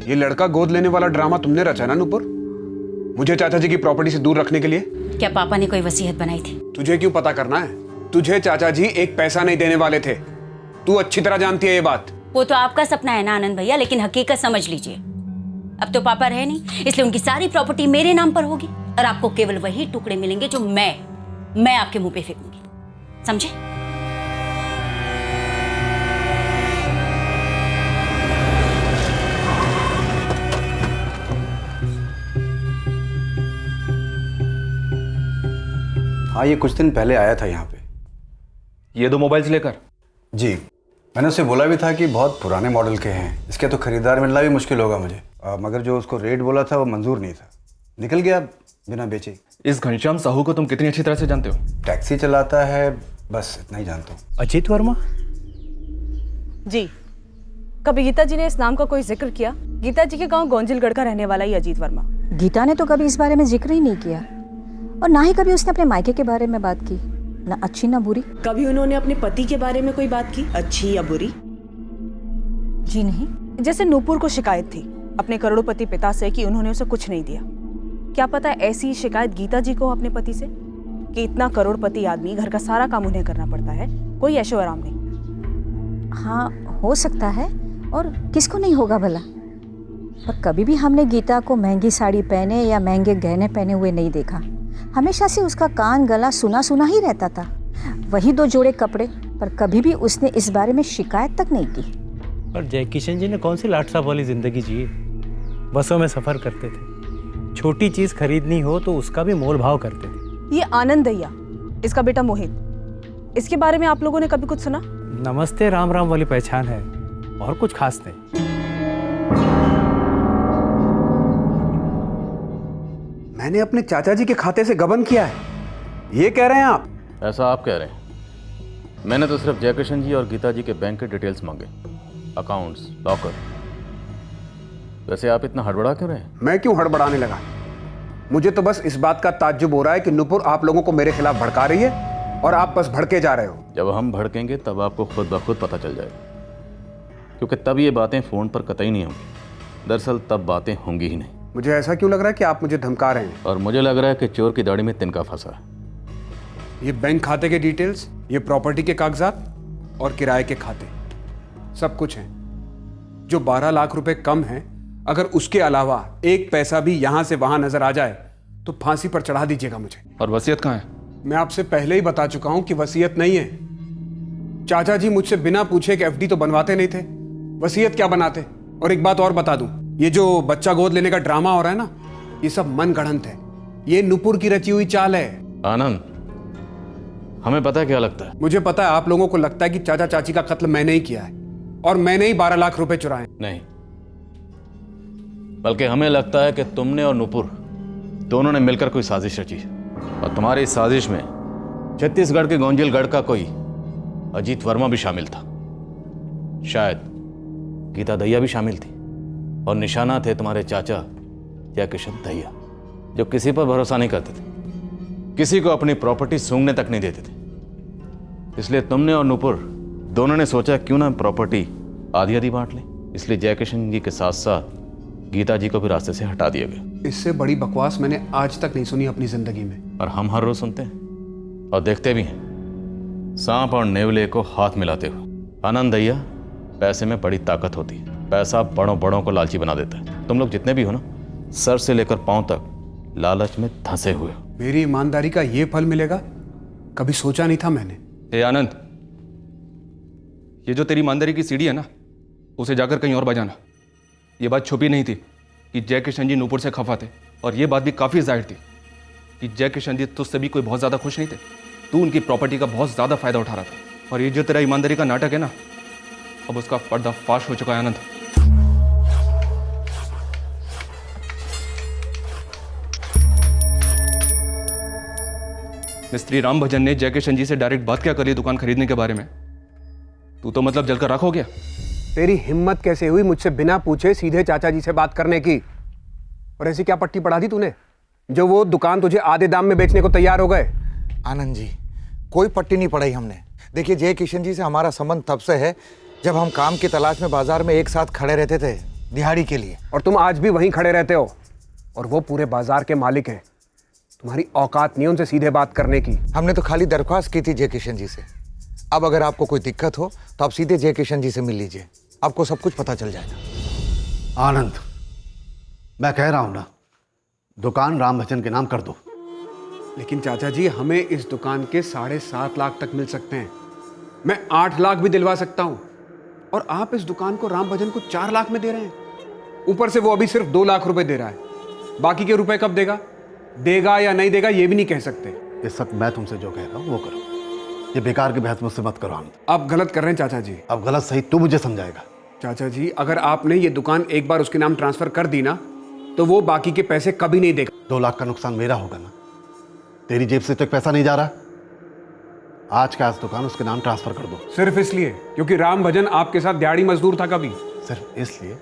ये लड़का गोद लेने वाला ड्रामा तुमने रचा ना नुपुर, मुझे चाचा जी की प्रॉपर्टी से दूर रखने के लिए? क्या पापा ने कोई वसीयत बनाई थी? तुझे क्यों पता करना है? तुझे चाचा जी एक पैसा नहीं देने वाले थे, तू अच्छी तरह जानती है ये बात। वो तो आपका सपना है ना आनंद भैया, लेकिन हकीकत समझ लीजिए, अब तो पापा रहे नहीं, इसलिए उनकी सारी प्रॉपर्टी मेरे नाम पर होगी और आपको केवल वही टुकड़े मिलेंगे जो मैं आपके मुंह पे फेंकूंगी, समझे? हाँ, ये कुछ दिन पहले आया था यहाँ पे। ये 2 मोबाइल्स लेकर? जी, मैंने उससे बोला भी था कि बहुत पुराने मॉडल के हैं, इसके तो खरीदार मिलना भी मुश्किल होगा मुझे, मगर जो उसको रेट बोला था वो मंजूर नहीं था, निकल गया बिना बेचे। इस घनश्याम साहू को तुम कितनी अच्छी तरह से जानते हो? टैक्सी चलाता है, बस इतना ही जानता हूँ। अजीत वर्मा जी, कभी गीता जी ने इस नाम का कोई जिक्र किया? गीता जी के गांव गोंजिलगढ़ का रहने वाला ही अजीत वर्मा। गीता ने तो कभी इस बारे में जिक्र ही नहीं किया और ना ही कभी उसने अपने मायके के बारे में बात की, ना अच्छी ना बुरी। कभी उन्होंने अपने पति के बारे में कोई बात की, अच्छी या बुरी? जी नहीं। जैसे नूपुर को शिकायत थी अपने करोड़पति पिता से कि उन्होंने उसे कुछ नहीं दिया, क्या पता ऐसी शिकायत गीता जी को अपने पति से कि इतना करोड़पति आदमी, घर का सारा काम उन्हें करना पड़ता है, कोई ऐशो आराम नहीं। हाँ, हो सकता है, और किसको नहीं होगा भला। पर कभी भी हमने गीता को महंगी साड़ी पहने या महंगे गहने पहने हुए नहीं देखा। हमेशा से उसका कान गला सुना सुना ही रहता था, वही 2 जोड़े कपड़े, पर कभी भी उसने इस बारे में शिकायत तक नहीं की। पर जय किशन जी ने कौन सी लाट साहब वाली जिंदगी जी? बसों में सफर करते थे, छोटी चीज खरीदनी हो तो उसका भी मोल भाव करते थे। ये आनंद दैया, इसका बेटा मोहित, इसके बारे में आप लोगों ने कभी कुछ सुना? नमस्ते राम राम वाली पहचान है, और कुछ खास नहीं। मैंने अपने चाचा जी के खाते से गबन किया है, ये कह रहे हैं आप? ऐसा आप कह रहे हैं? मैंने तो सिर्फ जयकिशन जी और गीता जी के बैंक के डिटेल्स मांगे, अकाउंट्स, लॉकर। वैसे आप इतना हड़बड़ा क्यों रहे हैं? मैं क्यों हड़बड़ाने लगा? मुझे तो बस इस बात का ताज्जुब हो रहा है कि नुपुर आप लोगों को मेरे खिलाफ भड़का रही है और आप बस भड़के जा रहे हो। जब हम भड़केंगे तब आपको खुद ब खुद पता चल जाएगा, क्योंकि तब ये बातें फ़ोन पर कतई नहीं होंगी। दरअसल तब बातें होंगी ही नहीं। मुझे ऐसा क्यों लग रहा है कि आप मुझे धमका रहे हैं? और मुझे लग रहा है कि चोर की दाढ़ी में तिनका फंसा है। ये बैंक खाते के डिटेल्स, ये प्रॉपर्टी के कागजात और किराए के खाते, सब कुछ है। जो 12 लाख रुपए कम है, अगर उसके अलावा एक पैसा भी यहां से वहां नजर आ जाए तो फांसी पर चढ़ा दीजिएगा मुझे। और वसीयत कहाँ है? मैं आपसे पहले ही बता चुका हूं कि वसीयत नहीं है। चाचा जी मुझसे बिना पूछे एक एफडी तो बनवाते नहीं थे, वसीयत क्या बनाते? और एक बात और बता दूं, ये जो बच्चा गोद लेने का ड्रामा हो रहा है ना, ये सब मन गढ़ंत है, ये नुपुर की रची हुई चाल है। आनंद, हमें पता है क्या लगता है? मुझे पता है आप लोगों को लगता है कि चाचा चाची का कत्ल मैंने ही किया है और मैंने ही 12 लाख रुपए चुराए। नहीं, बल्कि हमें लगता है कि तुमने और नुपुर दोनों ने मिलकर कोई साजिश रची है, और तुम्हारी इस साजिश में छत्तीसगढ़ के गोंजिलगढ़ का कोई अजीत वर्मा भी शामिल था। शायद गीता दैया भी शामिल थी, और निशाना थे तुम्हारे चाचा जयकिशन दैया, जो किसी पर भरोसा नहीं करते थे, किसी को अपनी प्रॉपर्टी सूंघने तक नहीं देते थे। इसलिए तुमने और नुपुर दोनों ने सोचा क्यों ना प्रॉपर्टी आधी आधी बांट लें। इसलिए जयकिशन जी के साथ साथ गीता जी को भी रास्ते से हटा दिया गया। इससे बड़ी बकवास मैंने आज तक नहीं सुनी अपनी जिंदगी में। और हम हर रोज सुनते हैं और देखते भी हैं, सांप और नेवले को हाथ मिलाते हुए। आनंद दैया, पैसे में बड़ी ताकत होती है, पैसा बड़ों बड़ों को लालची बना देता है। तुम लोग जितने भी हो ना, सर से लेकर पांव तक लालच में धंसे हुए हो। मेरी ईमानदारी का ये फल मिलेगा, कभी सोचा नहीं था मैंने। हे आनंद, ये जो तेरी ईमानदारी की सीढ़ी है ना, उसे जाकर कहीं और बजाना। ये बात छुपी नहीं थी कि जयकिशन जी नूपुर से खफा थे, और ये बात भी काफ़ी जाहिर थी कि जयकिशन जी तुझसे भी कोई बहुत ज़्यादा खुश नहीं थे। तू उनकी प्रॉपर्टी का बहुत ज़्यादा फायदा उठा रहा था, और ये जो तेरा ईमानदारी का नाटक है ना, अब उसका पर्दाफाश हो चुका है आनंद। मिस्त्री राम भजन ने जयकिशन जी से डायरेक्ट बात क्या करी दुकान खरीदने के बारे में? तू तो मतलब जलकर राख हो गया। तेरी हिम्मत कैसे हुई मुझसे बिना पूछे सीधे चाचा जी से बात करने की? और ऐसी क्या पट्टी पढ़ा दी तूने जो वो दुकान तुझे आधे दाम में बेचने को तैयार हो गए? आनंद जी, कोई पट्टी नहीं पढ़ाई हमने। देखिए, जय किशन जी से हमारा संबंध तब से है जब हम काम की तलाश में बाजार में एक साथ खड़े रहते थे। दिहाड़ी के लिए। और तुम आज भी वहीं खड़े रहते हो, और वो पूरे बाजार के मालिक हैं। तुम्हारी औकात नहीं उनसे सीधे बात करने की। हमने तो खाली दरख्वास्त की थी जय किशन जी से। अब अगर आपको कोई दिक्कत हो तो आप सीधे जय किशन जी से मिल लीजिए, आपको सब कुछ पता चल जाएगा। आनंद, मैं कह रहा हूं ना, दुकान राम भजन के नाम कर दो। लेकिन चाचा जी, हमें इस दुकान के 7.5 लाख तक मिल सकते हैं। मैं 8 लाख भी दिलवा सकता हूं, और आप इस दुकान को राम भजन को 4 लाख में दे रहे हैं। ऊपर से वो अभी सिर्फ 2 लाख रुपए दे रहा है। बाकी के रुपए कब देगा? देगा या नहीं देगा ये भी नहीं कह सकते। इस वक्त मैं तुमसे जो कह रहा हूं वो करो। ये बेकार की बहस मुझसे मत करो आनंद। आप गलत कर रहे हैं चाचा जी। अब गलत सही तू मुझे समझाएगा। चाचा जी, अगर आपने ये दुकान एक बार उसके नाम ट्रांसफर कर दी ना, तो वो बाकी के पैसे कभी नहीं देगा। 2 लाख का नुकसान मेरा होगा ना, तेरी जेब से तो एक पैसा नहीं जा रहा। आज का आज दुकान उसके नाम ट्रांसफर कर दो। सिर्फ इसलिए क्योंकि राम भजन आपके साथ दिहाड़ी मजदूर था कभी? सिर्फ इसलिए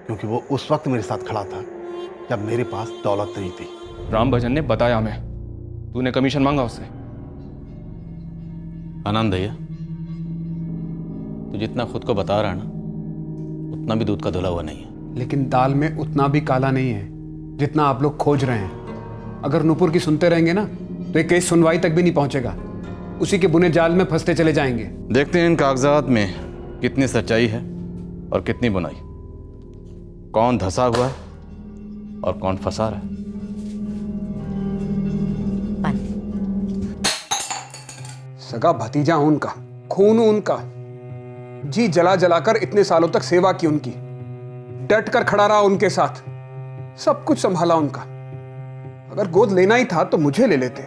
क्योंकि वो उस वक्त मेरे साथ खड़ा था जब मेरे पास दौलत नहीं थी। राम भजन ने बताया हमें, तूने कमीशन मांगा उससे। आनंद भैया, तू जितना खुद को बता रहा है ना, उतना भी दूध का धुला हुआ नहीं है। लेकिन दाल में उतना भी काला नहीं है जितना आप लोग खोज रहे हैं। अगर नुपुर की सुनते रहेंगे ना, तो ये केस सुनवाई तक भी नहीं पहुंचेगा। उसी के बुने जाल में फंसते चले जाएंगे। देखते हैं इन कागजात में कितनी सच्चाई है और कितनी बुनाई, कौन धंसा हुआ है और कौन फंसा रहा है। सगा भतीजा हूं उनका, खून हूं उनका। जी जला जलाकर इतने सालों तक सेवा की उनकी, डट कर खड़ा रहा उनके साथ, सब कुछ संभाला उनका। अगर गोद लेना ही था तो मुझे ले लेते,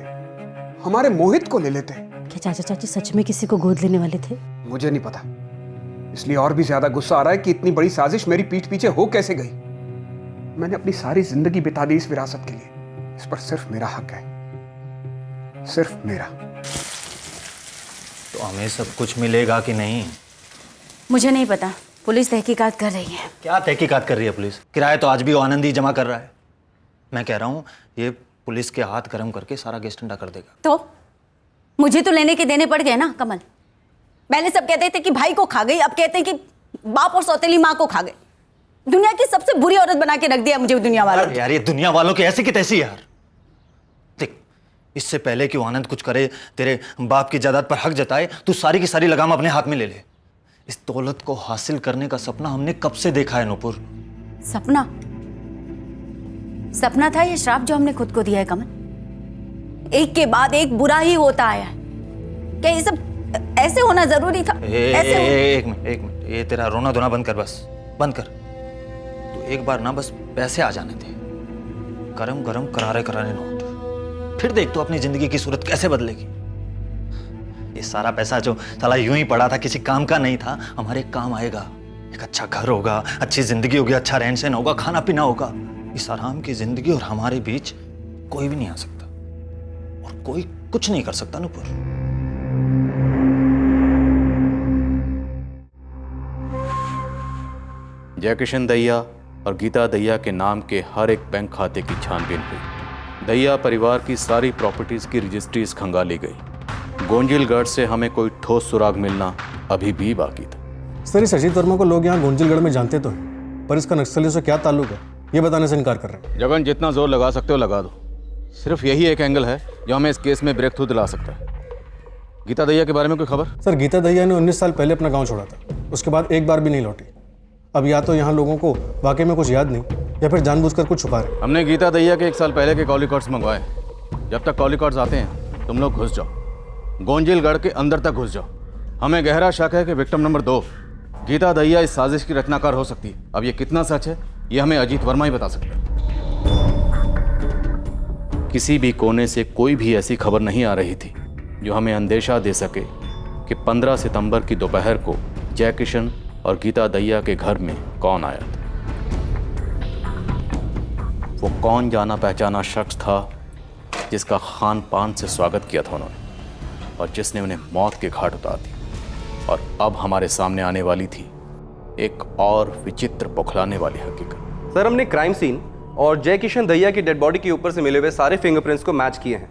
हमारे मोहित को ले लेते। क्या चाचा चाची सच में किसी को गोद लेने वाले थे? मुझे नहीं पता, इसलिए और भी ज्यादा गुस्सा आ रहा है कि इतनी बड़ी साजिश मेरी पीठ पीछे हो कैसे गई। मैंने अपनी सारी जिंदगी बिता दी इस विरासत के लिए। इस पर सिर्फ मेरा हक है, सिर्फ मेरा। तो हमें सब कुछ मिलेगा कि नहीं? मुझे नहीं पता, पुलिस तहकीकात कर रही है। क्या तहकीकात कर रही है पुलिस? किराया तो आज भी वो आनंद ही जमा कर रहा है। मैं कह रहा हूँ ये पुलिस के हाथ गर्म करके सारा केस ठंडा कर देगा। तो मुझे तो लेने के देने पड़ गए ना कमल। पहले सब कहते थे कि भाई को खा गई, अब कहते हैं कि बाप और सौतेली माँ को खा गई। दुनिया की सबसे बुरी औरत बना के रख दिया मुझे दुनिया वालों ने। यार ये दुनिया वालों की ऐसी की तैसी यार। देख, इससे पहले कि वो आनंद कुछ करे, तेरे बाप की जायदाद पर हक जताए, तू सारी की सारी लगाम अपने हाथ में ले ले। इस दौलत को हासिल करने का सपना हमने कब से देखा है नुपुर? सपना? सपना था ये श्राप जो हमने खुद को दिया है कमल। एक के बाद एक बुरा ही होता आया है। क्या ये सब ऐसे होना जरूरी था? एक मिनट, ये तेरा रोना धोना बंद कर, बस बंद कर। तो एक बार ना बस पैसे आ जाने दे, गरम गरम करारे करारे नोट, फिर देख तो अपनी जिंदगी की सूरत कैसे बदलेगी। ये सारा पैसा जो साला यूं ही पड़ा था, किसी काम का नहीं था, हमारे काम आएगा। एक अच्छा घर होगा, अच्छी जिंदगी होगी, अच्छा रहन सहन होगा, खाना पीना होगा। इस आराम की जिंदगी और हमारे बीच कोई भी नहीं आ सकता, और कोई कुछ नहीं कर सकता नुपुर। जय किशन दहिया और गीता दहिया के नाम के हर एक बैंक खाते की छानबीन हुई। दहिया परिवार की सारी प्रॉपर्टीज की रजिस्ट्रीज खंगाली गई। गोंजिलगढ़ से हमें कोई ठोस सुराग मिलना अभी भी बाकी था। सर, इस अजीत वर्मा को लोग यहाँ गोंजिलगढ़ में जानते तो हैं, पर इसका नक्सलियों से क्या ताल्लुक है ये बताने से इनकार कर रहे हैं। जगन, जितना जोर लगा सकते हो लगा दो। सिर्फ यही एक एंगल है जो हमें इस केस में ब्रेक थ्रू दिला सकता है। गीता दहिया के बारे में कोई खबर? सर, गीता दहिया ने 19 साल पहले अपना गाँव छोड़ा था, उसके बाद एक बार भी नहीं लौटी। अब या तो यहाँ लोगों को वाकई में कुछ याद नहीं, या फिर जानबूझकर कुछ छुपा रहे। हमने गीता दहिया के 1 साल पहले के कॉल रिकॉर्ड्स मंगवाए। जब तक कॉल रिकॉर्ड्स आते हैं तुम लोग घुस जाओ, गोंजिलगढ़ के अंदर तक घुस जाओ। हमें गहरा शक है कि विक्टिम नंबर 2 गीता दहिया इस साजिश की रचनाकार हो सकती है। अब ये कितना सच है ये हमें अजीत वर्मा ही बता सकता है। किसी भी कोने से कोई भी ऐसी खबर नहीं आ रही थी जो हमें अंदेशा दे सके कि 15 सितंबर की दोपहर को जय किशन और गीता दहिया के घर में कौन आया था। वो कौन जाना पहचाना शख्स था जिसका खान पान से स्वागत किया था उन्होंने, और जिसने उन्हें मौत के घाट उतार दी। और अब हमारे सामने आने वाली थी एक और विचित्र बौखलाने वाली हकीकत। सर, हमने क्राइम सीन और जय किशन दहिया की डेड बॉडी के ऊपर से मिले हुए सारे फिंगरप्रिंट्स को मैच किए हैं।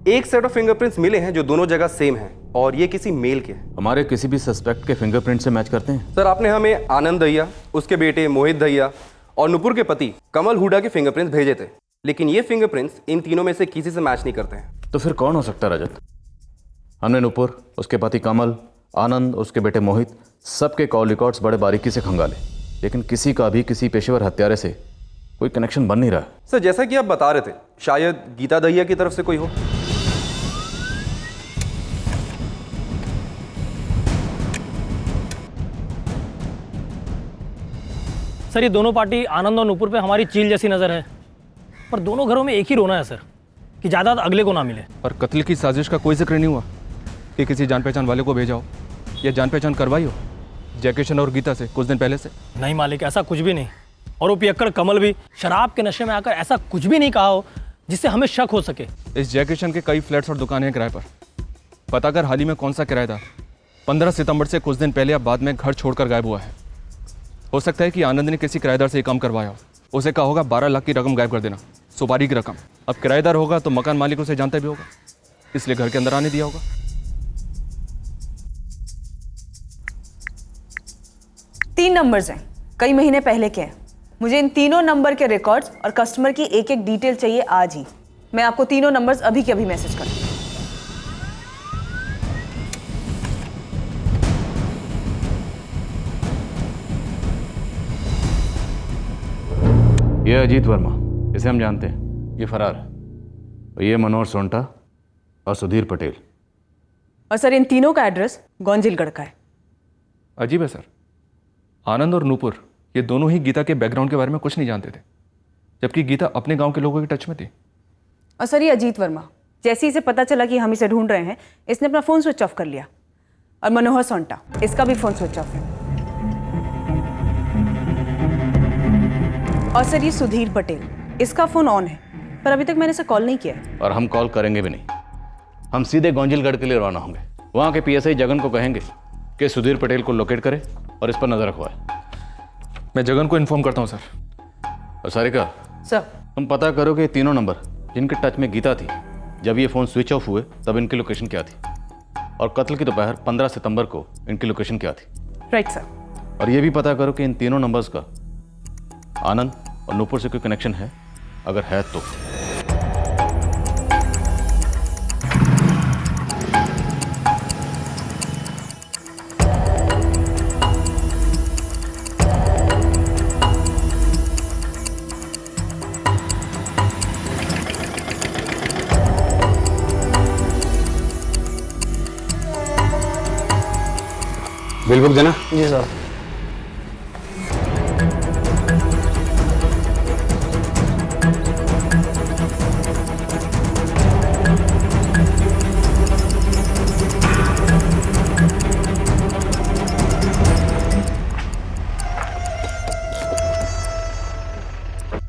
एक सेट ऑफ फिंगरप्रिंट्स मिले हैं जो दोनों जगह सेम हैं और ये किसी मेल के हैं। हमारे किसी भी सस्पेक्ट के फिंगरप्रिंट से मैच करते हैं? सर आपने हमें आनंद दहिया, उसके बेटे मोहित दहिया और नुपुर के पति कमल हुडा के फिंगरप्रिंट्स भेजे थे, लेकिन ये फिंगरप्रिंट्स इन तीनों में से किसी से मैच नहीं करते हैं। तो फिर कौन हो सकता है रजत? हमने नुपुर, उसके पति कमल, आनंद, उसके बेटे मोहित, सबके कॉल रिकॉर्ड्स बड़े बारीकी से खंगाले, लेकिन किसी का भी किसी पेशेवर हत्यारे से कोई कनेक्शन बन नहीं रहा। सर जैसा कि आप बता रहे थे, शायद गीता दहिया की तरफ से कोई हो। सर ये दोनों पार्टी आनंद और नुपुर पे हमारी चील जैसी नज़र है, पर दोनों घरों में एक ही रोना है सर कि जायदाद अगले को ना मिले। और कत्ल की साजिश का कोई जिक्र नहीं हुआ कि किसी जान पहचान वाले को भेजा हो या जान पहचान करवाई हो जय किशन और गीता से कुछ दिन पहले से? नहीं मालिक, ऐसा कुछ भी नहीं। और वो पियक्कड़ कमल भी शराब के नशे में आकर ऐसा कुछ भी नहीं कहा हो जिससे हमें शक हो सके। इस जय किशन के कई फ्लैट्स और दुकानें हैं किराए पर। पता कर हाल ही में कौन सा किराएदार 15 सितंबर से कुछ दिन पहले या बाद में घर छोड़कर गायब हुआ है। हो सकता है कि आनंद ने किसी किराएदार से ये काम करवाया हो। उसे कहा होगा 12 लाख की रकम गायब कर देना, सुपारी की रकम। अब किराएदार होगा तो मकान मालिक उसे जानता भी होगा, इसलिए घर के अंदर आने दिया होगा। तीन नंबर्स हैं, कई महीने पहले के हैं। मुझे इन तीनों नंबर के रिकॉर्ड्स और कस्टमर की एक एक डिटेल चाहिए आज ही। मैं आपको तीनों नंबर्स अभी के अभी मैसेज कर दूं। ये अजीत वर्मा, इसे हम जानते हैं, ये फरार है। और ये मनोहर सोंटा और सुधीर पटेल। और सर इन तीनों का एड्रेस गौंजिलगढ़ का है। अजीब है सर, आनंद और नूपुर ये दोनों ही गीता के बैकग्राउंड के बारे में कुछ नहीं जानते थे, जबकि गीता अपने गांव के लोगों के टच में थी। और सर ये अजीत वर्मा, जैसे ही इसे पता चला कि हम इसे ढूंढ रहे हैं, इसने अपना फ़ोन स्विच ऑफ कर लिया। और मनोहर सोंटा, इसका भी फ़ोन स्विच ऑफ है। और सर ये सुधीर पटेल, इसका फ़ोन ऑन है, पर अभी तक मैंने इसे कॉल नहीं किया है। और हम कॉल करेंगे भी नहीं। हम सीधे गौंजिलगढ़ के लिए रवाना होंगे। वहाँ के पीएसआई जगन को कहेंगे कि सुधीर पटेल को लोकेट करे और इस पर नजर रखवाए। मैं जगन को इन्फॉर्म करता हूँ सर। और सारिका सर, तुम पता करो कि तीनों नंबर जिनके टच में गीता थी, जब ये फ़ोन स्विच ऑफ हुए तब इनकी लोकेशन क्या थी, और कत्ल की दोपहर 15 सितंबर को इनकी लोकेशन क्या थी। Right sir. और ये भी पता करो कि इन तीनों नंबर्स का आनंद और नूपुर से कोई कनेक्शन है, अगर है तो। बिल बुक देना। जी सर।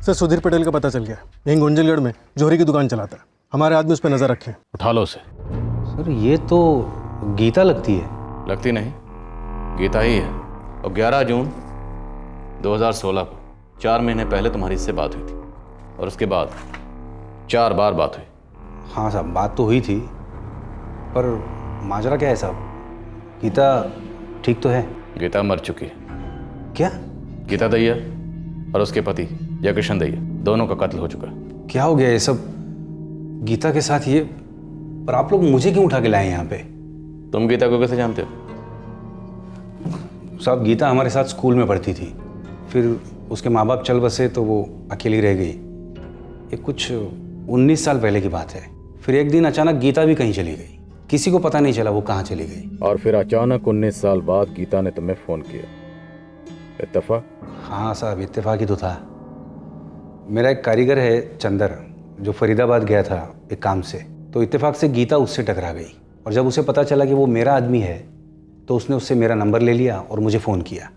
सर सुधीर पटेल का पता चल गया, यहीं गुंजलगढ़ में जोहरी की दुकान चलाता है। हमारे आदमी उस पर नजर रखें। उठा लो उसे। सर ये तो गीता लगती है। लगती नहीं, गीता ही है। और 11 जून 2016 को 4 महीने पहले तुम्हारी इससे बात हुई थी, और उसके बाद 4 बार बात हुई। हाँ साहब, बात तो हुई थी, पर माजरा क्या है साहब? गीता ठीक तो है? गीता मर चुकी है। क्या? गीता दहिया और उसके पति जय किशन दहिया, दोनों का कत्ल हो चुका है। क्या हो गया ये सब गीता के साथ? ये पर आप लोग मुझे क्यों उठा के लाए यहाँ पे? तुम गीता को कैसे जानते हो? साहब गीता हमारे साथ स्कूल में पढ़ती थी, फिर उसके माँ बाप चल बसे तो वो अकेली रह गई। ये कुछ 19 साल पहले की बात है। फिर एक दिन अचानक गीता भी कहीं चली गई, किसी को पता नहीं चला वो कहाँ चली गई। और फिर अचानक 19 साल बाद गीता ने तुम्हें फ़ोन किया। इत्तेफाक? हाँ साहब, इत्तेफाक ही तो था। मेरा एक कारीगर है चंदर, जो फरीदाबाद गया था एक काम से, तो इत्तेफाक से गीता उससे टकरा गई। और जब उसे पता चला कि वो मेरा आदमी है तो उसने उससे मेरा नंबर ले लिया और मुझे फ़ोन किया।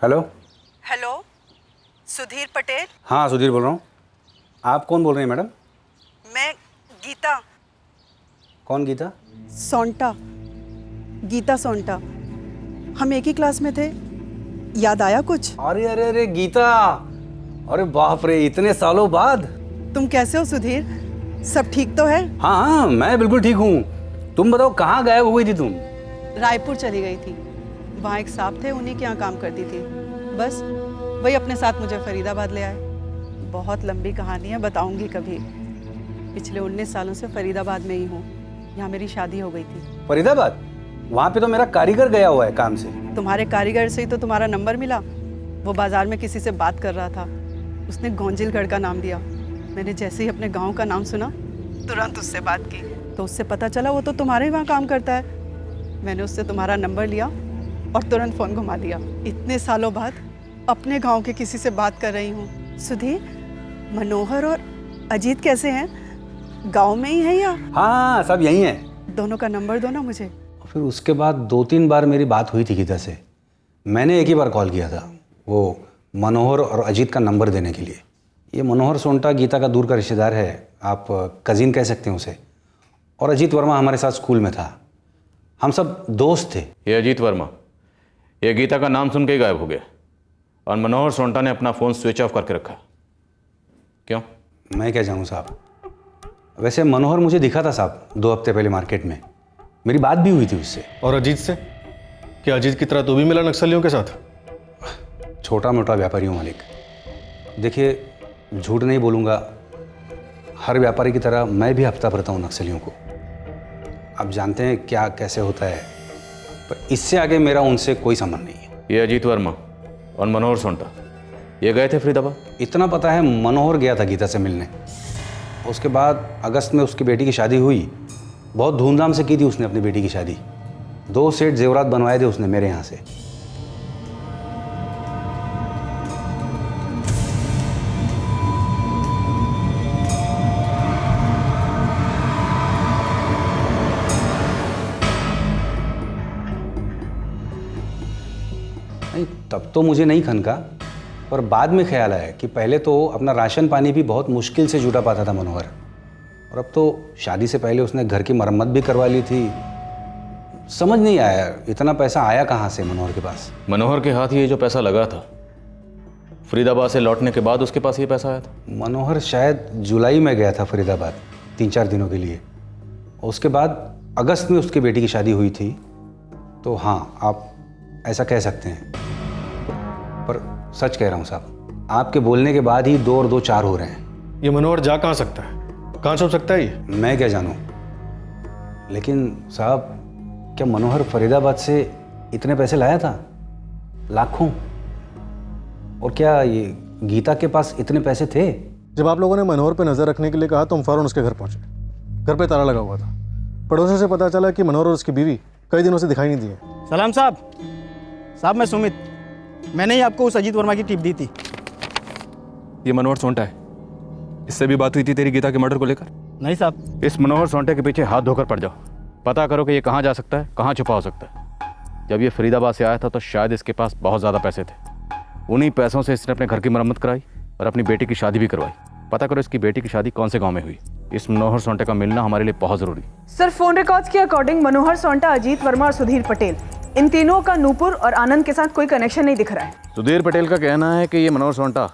Hello hello, Sudhir Patel? हाँ सुधीर बोल रहा हूँ। आप कौन बोल रहे हैं मैडम? मैं गीता। कौन गीता? सोंटा, गीता सोंटा। हम एक ही क्लास में थे, याद आया कुछ? अरे अरे अरे गीता, अरे बाप रे, इतने सालों बाद। तुम कैसे हो सुधीर? सब ठीक तो है? हाँ हाँ, मैं बिल्कुल ठीक हूँ। तुम बताओ, कहाँ गायब हो गई थी तुम? रायपुर चली गई थी। वहाँ एक साहब थे, उन्हीं के यहाँ काम करती थी। बस वही अपने साथ मुझे फरीदाबाद ले आए। बहुत लंबी कहानी है, बताऊंगी कभी। पिछले 19 सालों से फरीदाबाद में ही हूँ। यहाँ मेरी शादी हो गई थी। फरीदाबाद? वहाँ पे तो मेरा कारीगर गया हुआ है काम से। तुम्हारे कारीगर से ही तो तुम्हारा नंबर मिला। वो बाजार में किसी से बात कर रहा था, उसने गोंजिलगढ़ का नाम दिया। मैंने जैसे ही अपने गांव का नाम सुना, तुरंत उससे बात की, तो उससे पता चला वो तो तुम्हारे ही वहाँ काम करता है। मैंने उससे तुम्हारा नंबर लिया और तुरंत फ़ोन घुमा दिया। इतने सालों बाद अपने गांव के किसी से बात कर रही हूँ। सुधीर, मनोहर और अजीत कैसे हैं? गांव में ही है या? हाँ, सब यही हैं। दोनों का नंबर दो ना मुझे। फिर उसके बाद 2-3 बार मेरी बात हुई थी गीता से। मैंने एक ही बार कॉल किया था, वो मनोहर और अजीत का नंबर देने के लिए। ये मनोहर सोंटा गीता का दूर का रिश्तेदार है, आप कज़िन कह सकते हैं उसे। और अजीत वर्मा हमारे साथ स्कूल में था, हम सब दोस्त थे। ये अजीत वर्मा, ये गीता का नाम सुन के ही गायब हो गया, और मनोहर सोंटा ने अपना फ़ोन स्विच ऑफ करके रखा। क्यों? मैं क्या जानूँ साहब। वैसे मनोहर मुझे दिखा था साहब 2 हफ्ते पहले मार्केट में, मेरी बात भी हुई थी उससे। और अजीत से? क्या अजीत की तरह तू भी मिला नक्सलियों के साथ? छोटा मोटा व्यापारी हूँ मालिक। देखिए, झूठ नहीं बोलूँगा, हर व्यापारी की तरह मैं भी हफ्ता भरता हूँ नक्सलियों को। आप जानते हैं क्या कैसे होता है, पर इससे आगे मेरा उनसे कोई संबंध नहीं है। ये अजीत वर्मा और मनोहर सोंटा ये गए थे फरीदाबाद? इतना पता है, मनोहर गया था गीता से मिलने। उसके बाद अगस्त में उसकी बेटी की शादी हुई। बहुत धूमधाम से की थी उसने अपनी बेटी की शादी। 2 सेट जेवरात बनवाए थे उसने मेरे यहाँ से। नहीं, तब तो मुझे नहीं खनका, पर बाद में ख्याल आया कि पहले तो अपना राशन पानी भी बहुत मुश्किल से जुटा पाता था मनोहर, और अब तो शादी से पहले उसने घर की मरम्मत भी करवा ली थी। समझ नहीं आया इतना पैसा आया कहाँ से मनोहर के पास। मनोहर के हाथ ये जो पैसा लगा था, फरीदाबाद से लौटने के बाद उसके पास ये पैसा आया था? मनोहर शायद जुलाई में गया था फरीदाबाद 3-4 दिनों के लिए। उसके बाद अगस्त में उसकी बेटी की शादी हुई थी। तो हाँ, आप ऐसा कह सकते हैं, पर सच कह रहा हूँ साहब, आपके बोलने के बाद ही 2 और 2 4 हो रहे हैं। ये मनोहर जा कहाँ सकता है? कहाँ छुप सकता है ये? मैं क्या जानूँ, लेकिन साहब क्या मनोहर फरीदाबाद से इतने पैसे लाया था? लाखों। और क्या ये गीता के पास इतने पैसे थे? जब आप लोगों ने मनोहर पे नज़र रखने के लिए कहा तो हम फ़ौरन उसके घर पहुंचे। घर पे ताला लगा हुआ था। पड़ोसियों से पता चला कि मनोहर और उसकी बीवी कई दिनों से दिखाई नहीं दिए। सलाम साहब। साहब, मैं सुमित, मैंने ही आपको उस अजीत वर्मा की टिप दी थी। ये मनोहर सोंटा है, इससे भी बात हुई थी तेरी गीता के मर्डर को लेकर? नहीं साहब। इस मनोहर सोंटे के पीछे हाथ धोकर पड़ जाओ, पता करो कि ये कहाँ जा सकता है, कहाँ छुपा हो सकता है। जब ये फरीदाबाद से आया था तो शायद इसके पास बहुत ज़्यादा पैसे थे। उन्हीं पैसों से इसने अपने घर की मरम्मत कराई और अपनी बेटी की शादी भी करवाई। पता करो इसकी बेटी की शादी कौन से गांव में हुई। इस मनोहर सोंटे का मिलना हमारे लिए बहुत ज़रूरी। सर, फोन रिकॉर्ड्स के अकॉर्डिंग मनोहर सोंटा, अजीत वर्मा और सुधीर पटेल, इन तीनों का नूपुर और आनंद के साथ कोई कनेक्शन नहीं दिख रहा है। सुधीर पटेल का कहना है कि ये मनोहर सोंटा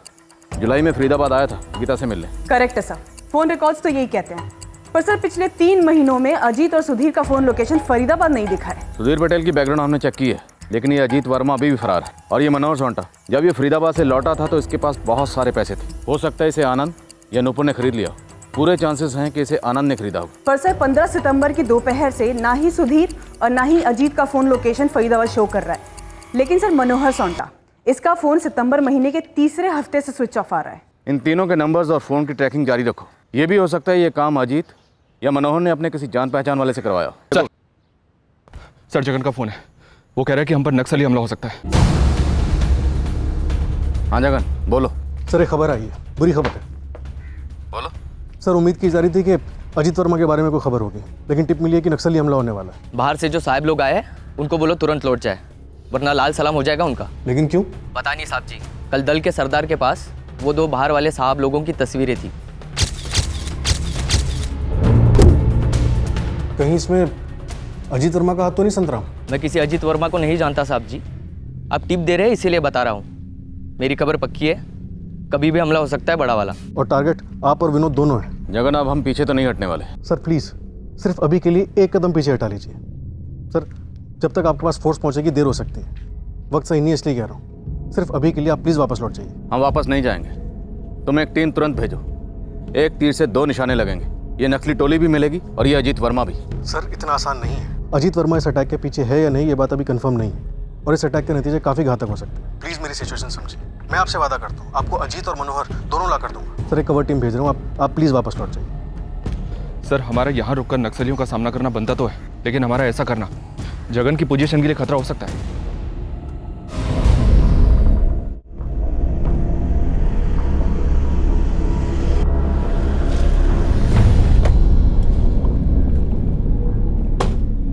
जुलाई में फरीदाबाद आया था गीता से मिलने। करेक्ट है सर, फोन रिकॉर्ड्स तो यही कहते हैं। पर सर, पिछले 3 महीनों में अजीत और सुधीर का फोन लोकेशन फरीदाबाद नहीं दिखा है। सुधीर पटेल की बैकग्राउंड हमने चेक की है, लेकिन ये अजीत वर्मा अभी भी फरार है। और ये मनोहर सोंटा जब ये फरीदाबाद से लौटा था तो इसके पास बहुत सारे पैसे थे। हो सकता है इसे आनंद या नूपुर ने खरीद लिया। पूरे चांसेस हैं कि इसे आनंद ने खरीदा हो। पर सर, 15 सितंबर की दोपहर से ना ही सुधीर और ना ही अजीत का फोन लोकेशन फरीदाबाद शो कर रहा है। लेकिन सर, मनोहर सोंटा, इसका फोन सितंबर महीने के तीसरे हफ्ते से स्विच ऑफ आ रहा है। इन तीनों के नंबर्स और फोन की ट्रैकिंग जारी रखो। ये भी हो सकता है ये काम अजीत या मनोहर ने अपने किसी जान पहचान वाले से करवाया। सर, जगन का फोन है, वो कह रहा है कि हम पर नक्सली हमला हो सकता है। हाँ जगन, बोलो। सर, एक खबर आई है, बुरी खबर है। बोलो। सर, उम्मीद की जा रही थी कि अजीत वर्मा के बारे में कोई खबर होगी, लेकिन टिप मिली है कि नक्सली हमला होने वाला है। बाहर से जो साहब लोग आए हैं उनको बोलो तुरंत लौट जाए, वरना लाल सलाम हो जाएगा उनका। लेकिन क्यों? पता नहीं साहब जी, कल दल के सरदार के पास वो 2 बाहर वाले साहब लोगों की तस्वीरें थी। कहीं इसमें अजीत वर्मा का हाथ तो नहीं संतराम? मैं किसी अजीत वर्मा को नहीं जानता साहब जी, आप टिप दे रहे हैं इसीलिए बता रहा हूँ। मेरी खबर पक्की है, कभी भी हमला हो सकता है, बड़ा वाला। और टारगेट आप और विनोद दोनों हैं। जगन्नाथ, हम पीछे तो नहीं हटने वाले। सर प्लीज़ सिर्फ अभी के लिए एक कदम पीछे हटा लीजिए। सर जब तक आपके पास फोर्स पहुंचेगी देर हो सकती है। वक्त सही नहीं इसलिए कह रहा हूँ। सिर्फ अभी के लिए आप प्लीज़ वापस लौट जाइए। हम वापस नहीं जाएंगे। तुम एक टीम तुरंत भेजो। एक तीर से 2 निशाने लगेंगे। ये नकली टोली भी मिलेगी और ये अजीत वर्मा भी। सर इतना आसान नहीं है। अजीत वर्मा इस अटैक के पीछे है या नहीं ये बात अभी कंफर्म नहीं है, और इस अटैक के नतीजे काफ़ी घातक हो सकते हैं। प्लीज़ मेरी सिचुएशन समझिए। मैं आपसे वादा करता हूँ आपको अजीत और मनोहर दोनों ला कर दूंगा। सर एक कवर टीम भेज रहा हूँ, आप प्लीज़ वापस लौट जाइए। सर, हमारा यहाँ रुककर नक्सलियों का सामना करना बनता तो है, लेकिन हमारा ऐसा करना जगन की पोजीशन के लिए खतरा हो सकता है।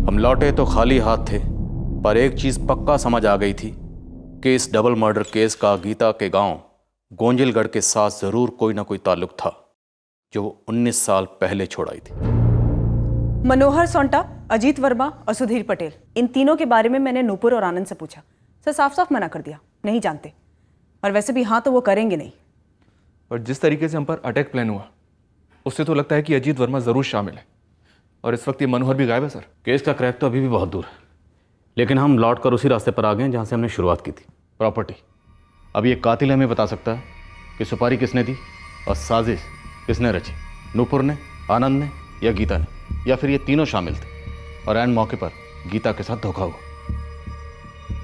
हम लौटे तो खाली हाथ थे, पर एक चीज पक्का समझ आ गई थी कि इस डबल मर्डर केस का गीता के गांव गोंजिलगढ़ के साथ जरूर कोई ना कोई ताल्लुक था, जो वो 19 साल पहले छोड़ आई थी। मनोहर सोंटा, अजीत वर्मा और सुधीर पटेल, इन तीनों के बारे में मैंने नूपुर और आनंद से पूछा। सर साफ साफ मना कर दिया, नहीं जानते। और वैसे भी हाँ तो वो करेंगे नहीं। और जिस तरीके से हम पर अटैक प्लान हुआ, उससे तो लगता है कि अजीत वर्मा जरूर शामिल है। और इस वक्त ये मनोहर भी गायब है। सर केस का क्रैक तो अभी भी बहुत दूर है, लेकिन हम लौट कर उसी रास्ते पर आ गए हैं जहाँ से हमने शुरुआत की थी, प्रॉपर्टी। अब ये कातिल हमें बता सकता है कि सुपारी किसने दी और साजिश किसने रची, नूपुर ने, आनंद ने या गीता ने, या फिर ये तीनों शामिल थे और एंड मौके पर गीता के साथ धोखा हुआ।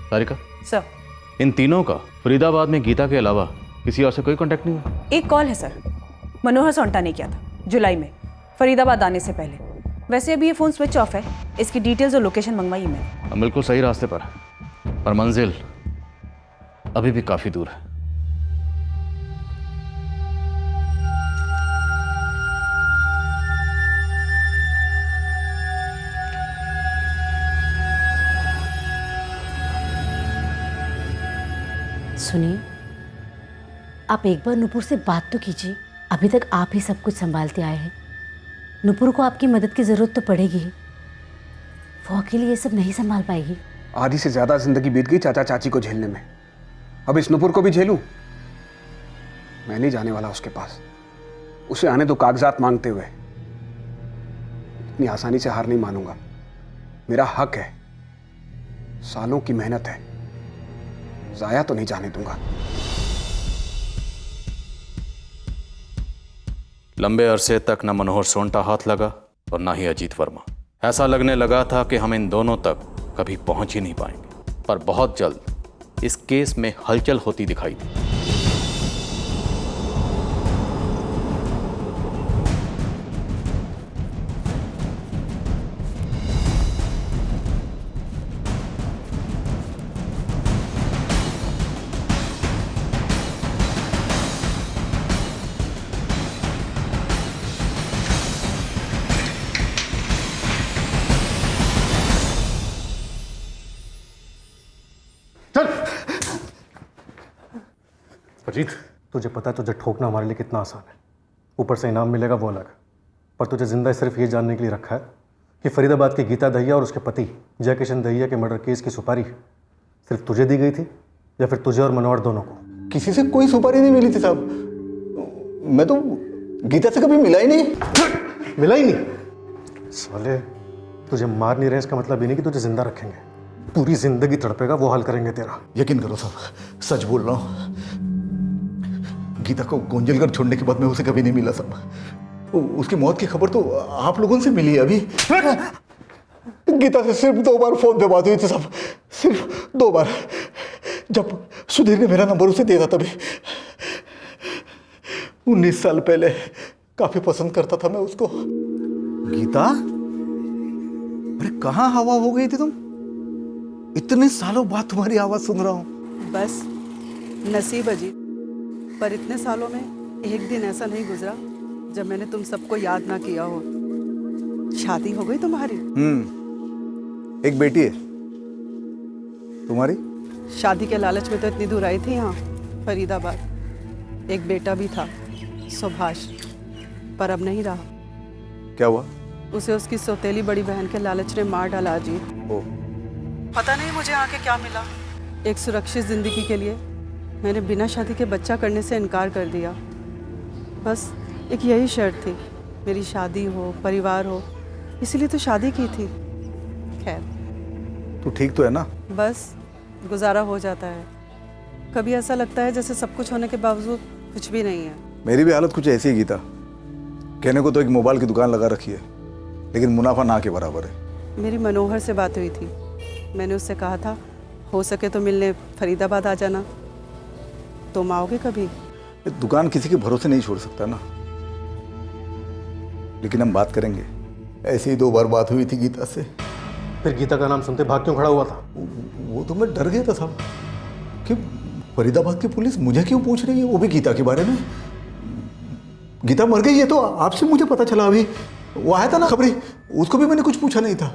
सारिका सर, इन तीनों का फरीदाबाद में गीता के अलावा किसी और से कोई कांटेक्ट नहीं हुआ? एक कॉल है सर, मनोहर सोंटा ने किया था जुलाई में, फरीदाबाद आने से पहले। वैसे अभी ये फ़ोन स्विच ऑफ है। इसकी डिटेल्स और लोकेशन मंगवाई मैंने। हम बिल्कुल सही रास्ते पर हैं, पर मंजिल अभी भी काफ़ी दूर है। सुनिए, आप एक बार नुपुर से बात तो कीजिए। अभी तक आप ही सब कुछ संभालते आए हैं। नुपुर को आपकी मदद की ज़रूरत तो पड़ेगी ही। वो अकेली ये सब नहीं संभाल पाएगी। आधी से ज़्यादा जिंदगी बीत गई चाचा चाची को झेलने में, अब इस नुपुर को भी झेलूं? मैं नहीं जाने वाला उसके पास। उसे आने दो कागजात मांगते हुए। इतनी आसानी से हार नहीं मानूंगा। मेरा हक है, सालों की मेहनत है, जाया तो नहीं जाने दूंगा। लंबे अरसे तक न मनोहर सोंटा हाथ लगा और ना ही अजीत वर्मा। ऐसा लगने लगा था कि हम इन दोनों तक कभी पहुंच ही नहीं पाएंगे, पर बहुत जल्द इस केस में हलचल होती दिखाई दी। अजीत, तुझे पता है तुझे ठोकना हमारे लिए कितना आसान है। ऊपर से इनाम मिलेगा वो अलग, पर तुझे जिंदा सिर्फ ये जानने के लिए रखा है कि फरीदाबाद की गीता दहिया और उसके पति जय किशन दहिया के मर्डर केस की सुपारी सिर्फ तुझे दी गई थी या फिर तुझे और मनोहर दोनों को? किसी से कोई सुपारी नहीं मिली थी साहब। मैं तो गीता से कभी मिला ही नहीं। मिला ही नहीं? साले, तुझे मार नहीं रहे इसका मतलब ये नहीं कि तुझे जिंदा रखेंगे। पूरी जिंदगी तड़पेगा, वो हल करेंगे तेरा। यकीन करो साहब, सच बोल रहा हूँ। गीता को गोंजलगढ़ छोड़ने के बाद मैं उसे कभी नहीं मिला साहब। उसकी मौत की खबर तो आप लोगों से मिली है अभी। गीता से सिर्फ 2 बार फोन पे बात हुई थी साहब, सिर्फ 2 बार। जब सुधीर ने मेरा नंबर उसे दिया था तभी। 19 साल पहले काफी पसंद करता था मैं उसको। गीता, अरे कहाँ हवा हो गई थी तुम? इतने सालों बाद तुम्हारी आवाज सुन रहा हूँ। बस नसीब अजीत, पर इतने सालों में एक दिन ऐसा नहीं गुजरा जब मैंने तुम सबको याद ना किया हो। शादी हो गई तुम्हारी? एक बेटी है तुम्हारी? शादी के लालच में तो इतनी दूर आई थी यहाँ फरीदाबाद। एक बेटा भी था, सुभाष, पर अब नहीं रहा। क्या हुआ? उसे उसकी सौतेली बड़ी बहन के लालच ने मार डाला अजीत। पता नहीं मुझे आके क्या मिला। एक सुरक्षित जिंदगी के लिए मैंने बिना शादी के बच्चा करने से इनकार कर दिया। बस एक यही शर्त थी, मेरी शादी हो, परिवार हो, इसीलिए तो शादी की थी। खैर, तू ठीक तो है ना? बस गुजारा हो जाता है। कभी ऐसा लगता है जैसे सब कुछ होने के बावजूद कुछ भी नहीं है। मेरी भी हालत कुछ ऐसी ही गीता। कहने को तो एक मोबाइल की दुकान लगा रखी है, लेकिन मुनाफा ना के बराबर है। मेरी मनोहर से बात हुई थी, मैंने उससे कहा था हो सके तो मिलने फरीदाबाद आ जाना। तुम आओगे कभी? दुकान किसी के भरोसे नहीं छोड़ सकता ना, लेकिन हम बात करेंगे। ऐसे ही 2 बार बात हुई थी गीता से। फिर गीता का नाम सुनते भाग क्यों खड़ा हुआ था? वो तो मैं डर गया था साहब कि फरीदाबाद की पुलिस मुझे क्यों पूछ रही है, वो भी गीता के बारे में। गीता मर गई है तो आपसे मुझे पता चला। अभी वो आया था ना खबरी, उसको भी मैंने कुछ पूछा नहीं था।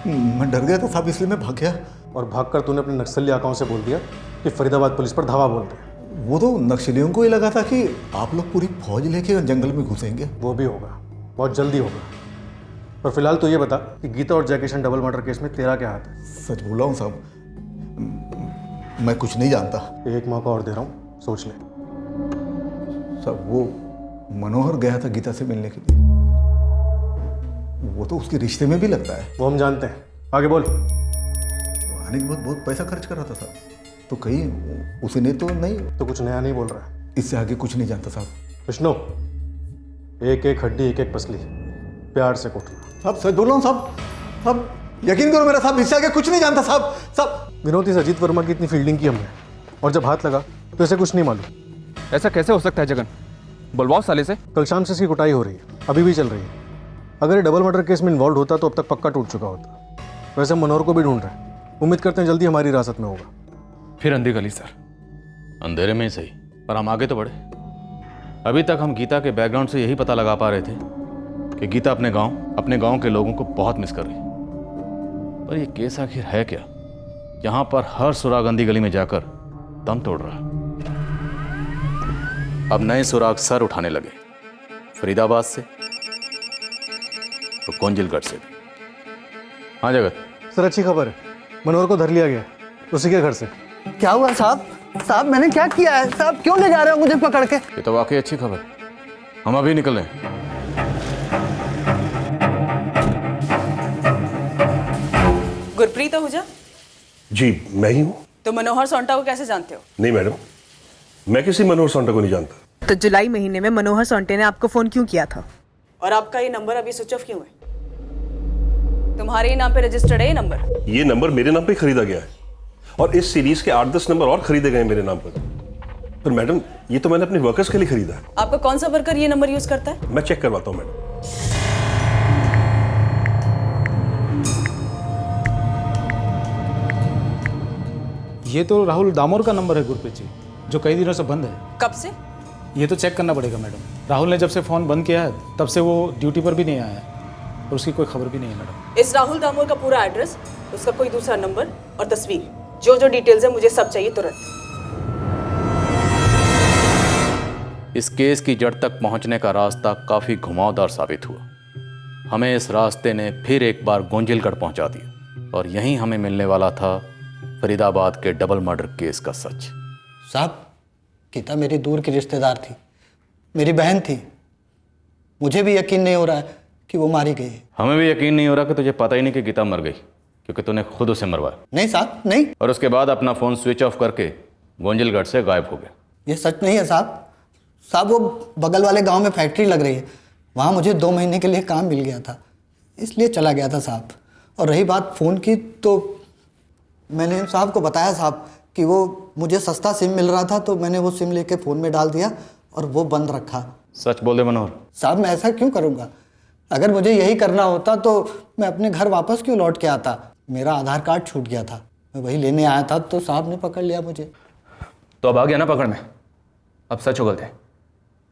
मैं डर गया था साहब, इसलिए मैं भाग गया। और भागकर तूने अपने नक्सली आकाओं से बोल दिया कि फरीदाबाद पुलिस पर धावा बोल रहे। वो तो नक्सलियों को ही लगा था कि आप लोग पूरी फौज लेके जंगल में घुसेंगे। वो भी होगा, बहुत जल्दी होगा। पर फिलहाल तो ये बता कि गीता और जय किशन डबल मर्डर केस में तेरा क्या हाथ है? सच बोल रहा हूँ साहब, मैं कुछ नहीं जानता। एक मौका और दे रहा हूँ, सोच ले। साहब वो मनोहर गया था गीता से मिलने के लिए, वो तो उसके रिश्ते में भी लगता है। वो हम जानते हैं, आगे बोल। आने के बाद बहुत पैसा खर्च कर रहा था साहब, तो कहीं उसने तो नहीं। तो कुछ नया नहीं बोल रहा है? इससे आगे कुछ नहीं जानता साहब। विष्णु, एक एक हड्डी एक एक पसली, प्यार से कुटना। साहब सच बोल रहा हूँ साहब, साहब यकीन करो मेरा साहब, इससे आगे कुछ नहीं जानता साहब। साहब विनोद, इस अजीत वर्मा की इतनी फील्डिंग की हमने, और जब हाथ लगा तो इसे कुछ नहीं मालूम। ऐसा कैसे हो सकता है जगन? बुलवाओ साले से। कल शाम से इसकी कुटाई हो रही है, अभी भी चल रही है। अगर ये डबल मर्डर केस में इन्वॉल्व होता तो अब तक पक्का टूट चुका होता। वैसे हम मनोहर को भी ढूंढ रहे हैं, उम्मीद करते हैं जल्दी हमारी हिरासत में होगा। फिर अंधी गली सर। अंधेरे में ही सही, पर हम आगे तो बढ़े। अभी तक हम गीता के बैकग्राउंड से यही पता लगा पा रहे थे कि गीता अपने गांव के लोगों को बहुत मिस कर रही। पर ये केस आखिर है क्या? यहाँ पर हर सुराग अंधी गली में जाकर दम तोड़ रहा। अब नए सुराग सर उठाने लगे, फरीदाबाद से तो गोंजिलगढ़ से भी। हाँ जगत सर, अच्छी खबर है, मनोहर को धर लिया गया उसी के घर से। क्या हुआ साहब? साहब मैंने क्या किया है? साहब क्यों ले जा रहे हो मुझे पकड़ के? ये तो वाकई अच्छी खबर। हम अभी निकल रहे हैं। गुरप्रीत आहूजा जी मैं ही हूँ। तो मनोहर सोंटा को कैसे जानते हो? नहीं मैडम, मैं किसी मनोहर सोंटा को नहीं जानता। तो जुलाई महीने में मनोहर सोंटे ने आपको फोन क्यों किया था? और आपका ये नंबर अभी स्विच ऑफ क्यों है? तुम्हारे ही नाम पे रजिस्टर्ड है ये नंबर? ये नंबर मेरे नाम पे खरीदा गया है और इस सीरीज के 8-10 नंबर और खरीदे गए मेरे नाम पर मैडम ये तो मैंने अपने वर्कर्स के लिए खरीदा है। आपका कौन सा वर्कर ये नंबर यूज करता है? मैं चेक करवाता हूँ मैडम। ये तो राहुल दामोर का नंबर है गुरप्रीत जी, जो कई दिनों से बंद है। कब से? ये तो चेक करना पड़ेगा मैडम। राहुल ने जब से फ़ोन बंद किया है तब से वो ड्यूटी पर भी नहीं आया है और उसकी कोई खबर भी नहीं है मैडम। इस राहुल दामोर का पूरा एड्रेस, उसका कोई दूसरा नंबर और तस्वीर, जो जो डिटेल्स है मुझे सब चाहिए तुरंत। इस केस की जड़ तक पहुंचने का रास्ता काफी घुमावदार साबित हुआ। हमें इस रास्ते ने फिर एक बार गोंजिलगढ़ पहुंचा दिया और यहीं हमें मिलने वाला था फरीदाबाद के डबल मर्डर केस का सच। साहब, गीता मेरी दूर की रिश्तेदार थी, मेरी बहन थी। मुझे भी यकीन नहीं हो रहा है कि वो मारी गई है। हमें भी यकीन नहीं हो रहा कि तुझे पता ही नहीं कि गीता मर गई, क्योंकि तूने खुद उसे मरवाया। नहीं साहब, नहीं। और उसके बाद अपना फ़ोन स्विच ऑफ करके गोंजिलगढ़ से गायब हो गया। ये सच नहीं है साहब। साहब वो बगल वाले गांव में फैक्ट्री लग रही है, वहाँ मुझे 2 महीने के लिए काम मिल गया था, इसलिए चला गया था साहब। और रही बात फ़ोन की, तो मैंने साहब को बताया साहब कि वो मुझे सस्ता सिम मिल रहा था, तो मैंने वो सिम लेके फ़ोन में डाल दिया और वो बंद रखा। सच बोल दे मनोहर। साहब मैं ऐसा क्यों करूँगा? अगर मुझे यही करना होता तो मैं अपने घर वापस क्यों लौट के आता? मेरा आधार कार्ड छूट गया था, मैं वही लेने आया था, तो साहब ने पकड़ लिया मुझे। तो अब आ गया ना पकड़ में? अब सच उगलते हैं,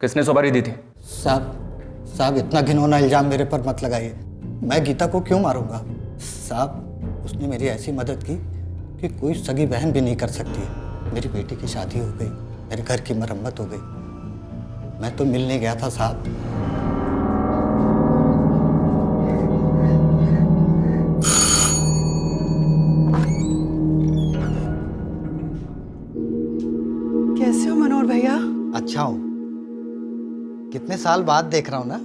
किसने सुपारी दी थी? साहब इतना घिनौना इल्ज़ाम मेरे पर मत लगाइए। मैं गीता को क्यों मारूंगा? साहब उसने मेरी ऐसी मदद की कि कोई सगी बहन भी नहीं कर सकती। मेरी बेटी की शादी हो गई, मेरे घर की मरम्मत हो गई। मैं तो मिलने गया था साहब। अच्छा हूँ। कितने साल बाद देख रहा हूँ ना।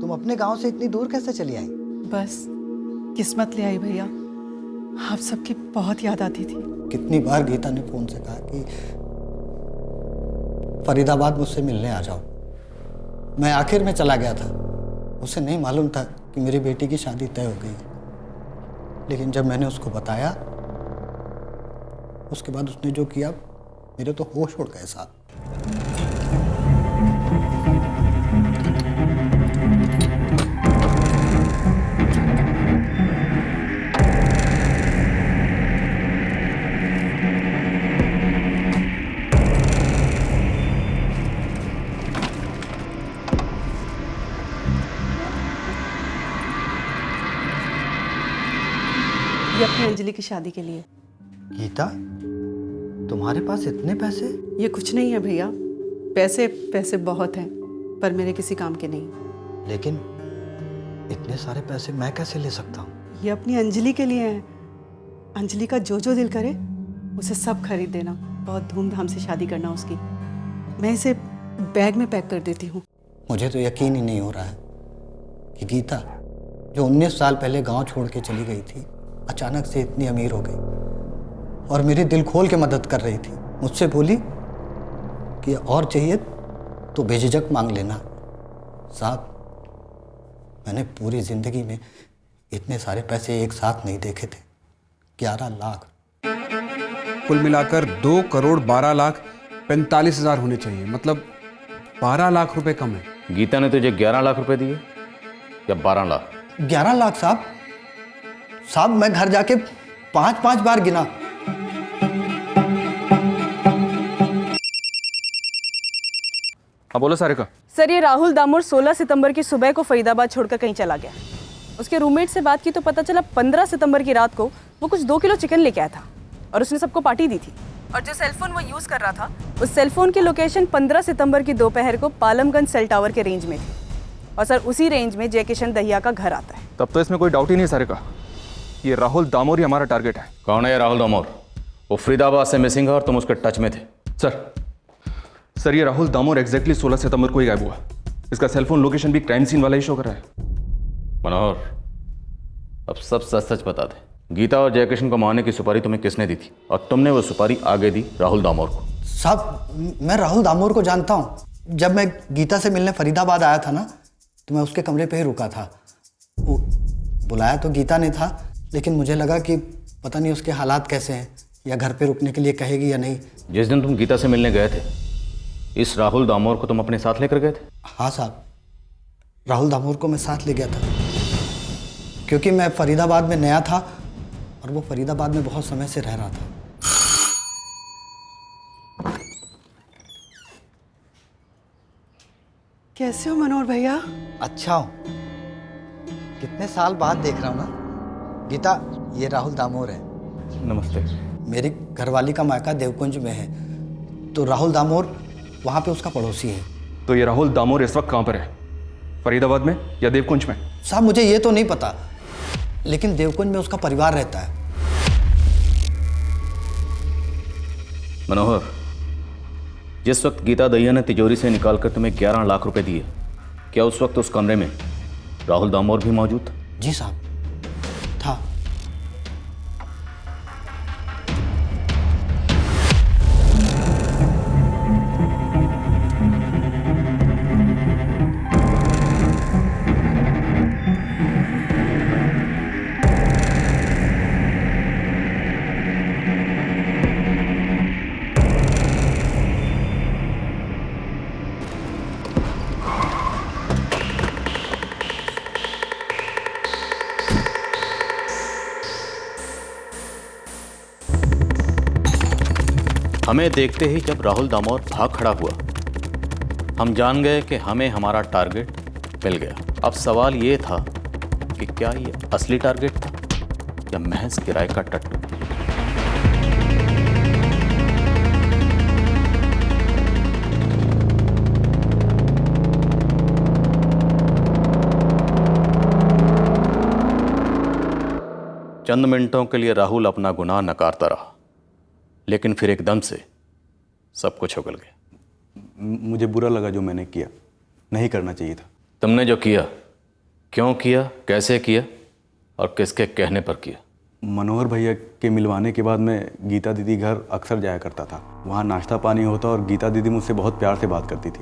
तुम अपने गांव से इतनी दूर कैसे चली आई? बस किस्मत ले आई भैया। आप सबकी बहुत याद आती थी। कितनी बार गीता ने फोन से कहा कि फरीदाबाद मुझसे मिलने आ जाओ। मैं आखिर में चला गया था। उसे नहीं मालूम था कि मेरी बेटी की शादी तय हो गई। लेकिन जब मैंने उसको बताया, उसके बाद उसने जो किया, मेरे तो होश उड़ गए साहब। ये अपनी अंजलि की शादी के लिए। गीता, तुम्हारे पास इतने पैसे? ये कुछ नहीं है भैया। पैसे पैसे बहुत हैं, पर मेरे किसी काम के नहीं। लेकिन इतने सारे पैसे मैं कैसे ले सकता हूँ? ये अपनी अंजलि के लिए हैं। अंजलि का जो जो दिल करे उसे सब खरीद देना। बहुत धूमधाम से शादी करना उसकी। मैं इसे बैग में पैक कर देती हूँ। मुझे तो यकीन ही नहीं हो रहा है कि गीता, जो 19 साल पहले गांव छोड़ के चली गई थी, अचानक से इतनी अमीर हो गई और मेरी दिल खोल के मदद कर रही थी। मुझसे बोली कि और चाहिए तो बेझिझक मांग लेना। साहब, मैंने पूरी ज़िंदगी में इतने सारे पैसे एक साथ नहीं देखे थे। 11 लाख। कुल मिलाकर 2,12,45,000 होने चाहिए। मतलब 12 लाख रुपए कम है। गीता ने तुझे 11 लाख रुपए दिए या 12 लाख? 11 लाख साहब। साहब, मैं घर जाके 5-5 बार गिना। हाँ बोलो सारिका। सर, ये राहुल दामोर 16 सितंबर की सुबह को फरीदाबाद छोड़कर कहीं चला गया। उसके रूममेट से बात की तो पता चला 15 सितंबर की रात को वो कुछ 2 किलो चिकन लेके आया था और उसने सबको पार्टी दी थी। और जो सेलफोन वो यूज़ कर रहा था, उस सेलफोन की लोकेशन 15 सितंबर की दोपहर को पालमगंज सेल टावर के रेंज में थी। और सर, उसी रेंज में जयकिशन दहिया का घर आता है। तब तो इसमें कोई डाउट ही नहीं सारिका, ये राहुल दामोर ही हमारा टारगेट है। कौन है ये राहुल दामोर? वो फरीदाबाद से मिसिंग है और तुम उसके टच में थे। सर ये राहुल दामोर एग्जैक्टली 16 सितंबर को ही गायब हुआ। इसका सेलफोन लोकेशन भी क्राइम सीन वाला ही शो कर रहा है। मनोहर, अब सब सच सच बता दे। गीता और जयकिशन को मारने की सुपारी तुम्हें किसने दी थी और तुमने वो सुपारी आगे दी राहुल दामोर को? साहब, मैं राहुल दामोर को जानता हूँ। जब मैं गीता से मिलने फरीदाबाद आया था ना, तो मैं उसके कमरे पे ही रुका था। वो बुलाया तो गीता ने था, लेकिन मुझे लगा कि पता नहीं उसके हालात कैसे हैं या घर पे रुकने के लिए कहेगी या नहीं। जिस दिन तुम गीता से मिलने गए थे, इस राहुल दामोर को तुम अपने साथ लेकर गए थे? हाँ साहब, राहुल दामोर को मैं साथ ले गया था क्योंकि मैं फरीदाबाद में नया था और वो फरीदाबाद में बहुत समय से रह रहा था। कैसे हो मनोहर भैया? अच्छा हूँ। कितने साल बाद देख रहा हूँ ना। गीता, ये राहुल दामोर है। नमस्ते। मेरी घरवाली का मायका देवकुंज में है, तो राहुल दामोर वहाँ पे उसका पड़ोसी है। तो ये राहुल दामोर इस वक्त कहाँ पर है? फरीदाबाद में या देवकुंज में? साहब, मुझे ये तो नहीं पता, लेकिन देवकुंज में उसका परिवार रहता है। मनोहर, जिस वक्त गीता दहिया ने तिजोरी से निकालकर तुम्हें 11 लाख रुपए दिए, क्या उस वक्त उस कमरे में राहुल दामोर भी मौजूद था? जी साहब, था। हमें देखते ही जब राहुल दामोर भाग खड़ा हुआ, हम जान गए कि हमें हमारा टारगेट मिल गया। अब सवाल ये था कि क्या ये असली टारगेट था या महज किराए का टट्टू? चंद मिनटों के लिए राहुल अपना गुनाह नकारता रहा, लेकिन फिर एकदम से सब कुछ उगल गया। मुझे बुरा लगा जो मैंने किया, नहीं करना चाहिए था। तुमने जो किया, क्यों किया, कैसे किया और किसके कहने पर किया? मनोहर भैया के मिलवाने के बाद मैं गीता दीदी घर अक्सर जाया करता था। वहाँ नाश्ता पानी होता और गीता दीदी मुझसे बहुत प्यार से बात करती थी।